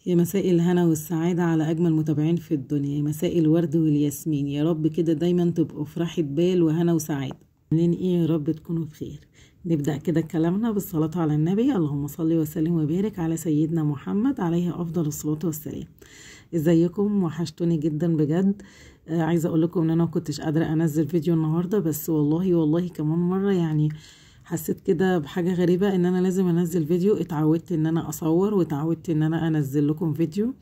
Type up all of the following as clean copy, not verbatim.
يا مساء الهنا والسعادة على أجمل متابعين في الدنيا، يا مساء الورد والياسمين. يا رب كده دايما تبقوا في راحة بال وهنا وسعادة. عاملين ايه؟ يا رب تكونوا بخير. نبدأ كده كلامنا بالصلاة على النبي. اللهم صل وسلم وبارك على سيدنا محمد عليه أفضل الصلاة والسلام. ازيكم؟ وحشتوني جدا بجد. عايزة أقول لكم إن أنا مكنتش قادرة أنزل فيديو النهاردة، بس والله كمان مرة يعني حسيت كده بحاجة غريبة ان انا لازم انزل فيديو. اتعودت ان انا اصور واتعودت ان انا انزل لكم فيديو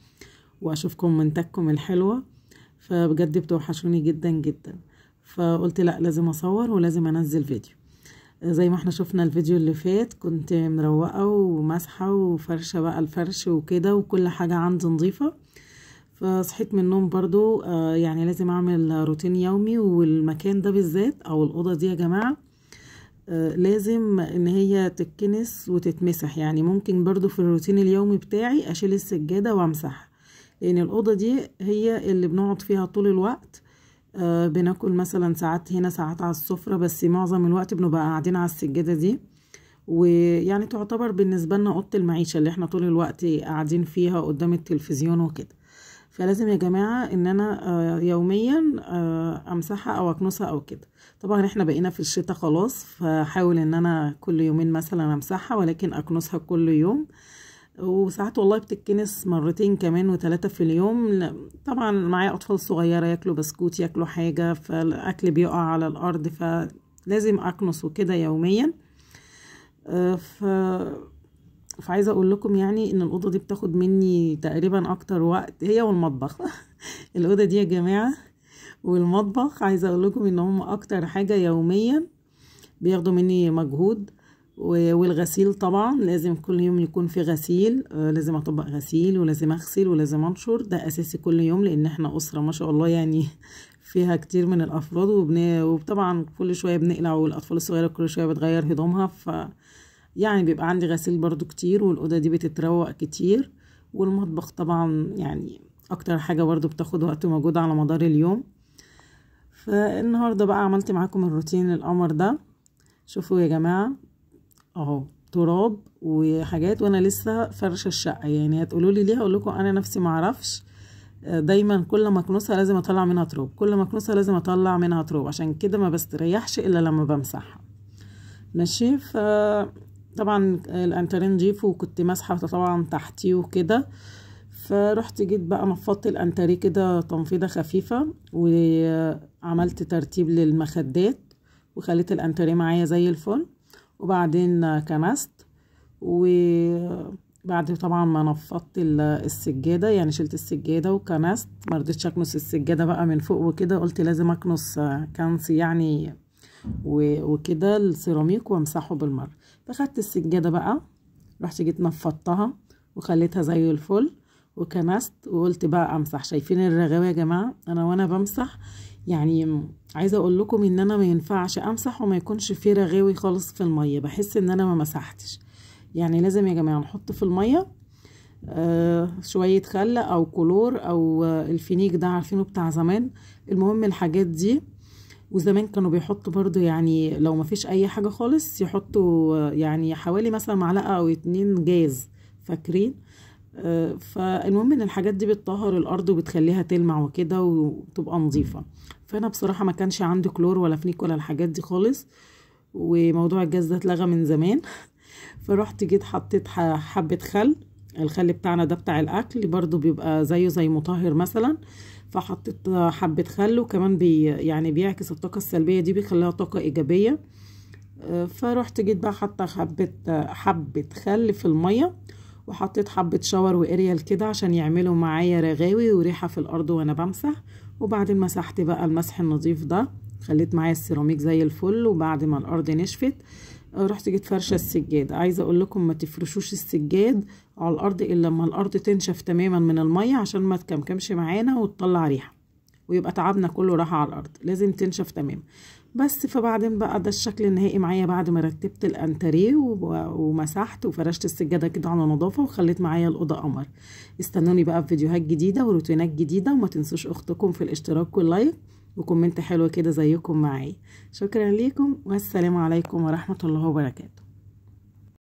واشوف كومنتاتكم الحلوة، فبجد بتوحشوني جدا جدا. فقلت لا، لازم اصور ولازم انزل فيديو. زي ما احنا شفنا الفيديو اللي فات كنت مروقة ومسحة وفرشة بقى الفرش وكده، وكل حاجة عندي نظيفة. فصحيت من النوم برضو يعني لازم اعمل روتين يومي، والمكان ده بالذات او الأوضة دي يا جماعة لازم ان هي تتكنس وتتمسح. يعني ممكن برضو في الروتين اليومي بتاعي اشيل السجادة وامسح، لان الأوضة دي هي اللي بنقعد فيها طول الوقت. بناكل مثلا ساعات هنا ساعات على السفرة، بس معظم الوقت بنبقى قاعدين على السجادة دي، ويعني تعتبر بالنسبة لنا أوضة المعيشة اللي احنا طول الوقت قاعدين فيها قدام التلفزيون وكده. فلازم يا جماعة ان انا يوميا امسحها او اكنسها او كده. طبعا احنا بقينا في الشتاء خلاص، فحاول ان انا كل يومين مثلا امسحها، ولكن اكنسها كل يوم. وساعات والله بتتكنس مرتين كمان وثلاثة في اليوم. طبعا معايا اطفال صغيرة ياكلوا بسكوت ياكلوا حاجة، فالاكل بيقع على الارض، فلازم اكنس وكده يوميا. فعايزه اقول لكم يعني ان الاوضه دي بتاخد مني تقريبا اكتر وقت، هي والمطبخ. الاوضه دي يا جماعه والمطبخ عايزه اقول لكم ان هم اكتر حاجه يوميا بياخدوا مني مجهود. والغسيل طبعا لازم كل يوم يكون في غسيل، لازم اطبق غسيل ولازم اغسل ولازم انشر، ده اساسي كل يوم، لان احنا اسره ما شاء الله يعني فيها كتير من الافراد، وطبعا كل شويه بنقلع، والاطفال الصغيره كل شويه بتغير هدومها، يعني بيبقى عندي غسيل برضو كتير، والأوضة دي بتتروق كتير. والمطبخ طبعا يعني اكتر حاجة برضو بتاخد وقت ومجهود على مدار اليوم. فالنهاردة بقى عملت معاكم الروتين القمر ده. شوفوا يا جماعة اهو تراب وحاجات، وانا لسه فرشة الشقة. يعني هتقولوا لي ليه؟ هقول لكم انا نفسي معرفش. دايما كل ما اكنسها لازم اطلع منها تراب، كل ما اكنسها لازم اطلع منها تراب، عشان كده ما بستريحش الا لما بمسحها. ماشي. طبعا الانترين نضيف، وكنت مسحه طبعا تحتيه وكده. فرحت جيت بقى نفضت الانتريه كده تنفيضه خفيفه، وعملت ترتيب للمخدات، وخليت الانتريه معايا زي الفل. وبعدين كنست، وبعد طبعا ما نفضت السجاده، يعني شلت السجاده وكنست. مرضتش اكنس السجاده بقى من فوق وكده، قلت لازم اكنس كنس يعني وكده السيراميك وامسحه بالمره. فاخدت السجاده بقى، رحت جيت نفضتها وخليتها زي الفل وكنست، وقلت بقى امسح. شايفين الرغاوه يا جماعه؟ انا وانا بمسح يعني عايزه اقول لكم ان انا ما ينفعش امسح وما يكونش فيه رغاوي خالص في الميه، بحس ان انا ما مسحتش. يعني لازم يا جماعه نحط في الميه شويه خل او كلور او الفينيك ده، عارفينه بتاع زمان. المهم الحاجات دي. وزمان كانوا بيحطوا برضو، يعني لو ما فيش اي حاجة خالص يحطوا يعني حوالي مثلا معلقة او 2 جاز، فاكرين؟ فالمهم ان الحاجات دي بتطهر الارض وبتخليها تلمع وكده وتبقى نظيفة. فانا بصراحة ما كانش عندي كلور ولا فنيك ولا الحاجات دي خالص، وموضوع الجاز ده اتلغى من زمان. فرحت جيت حطيت حبة خل. الخل بتاعنا ده بتاع الاكل برضو بيبقى زيه زي مطهر مثلا. فحطيت حبة خل، وكمان يعني بيعكس الطاقة السلبية دي، بيخليها طاقة ايجابية. فرحت جيت بقى حاطه حبة خل في المية، وحطيت حبة شاور واريال كده عشان يعملوا معايا رغاوي وريحة في الارض وانا بمسح. وبعدين مسحت بقى المسح النظيف ده، خليت معايا السيراميك زي الفل. وبعد ما الارض نشفت رحت جيت فرشه السجاد. عايزه اقول لكم ما تفرشوش السجاد على الارض الا لما الارض تنشف تماما من الميه، عشان ما تكمكمش معانا وتطلع ريحه ويبقى تعبنا كله راح على الارض. لازم تنشف تماما بس. فبعدين بقى ده الشكل النهائي معايا بعد ما رتبت الانتريه ومسحت وفرشت السجاده كده على نظافه، وخليت معايا الاوضه قمر. استنوني بقى في فيديوهات جديده وروتينات جديده، وما تنسوش اختكم في الاشتراك واللايك وكومنت حلو كده زيكم معايا. شكرا ليكم، والسلام عليكم ورحمه الله وبركاته.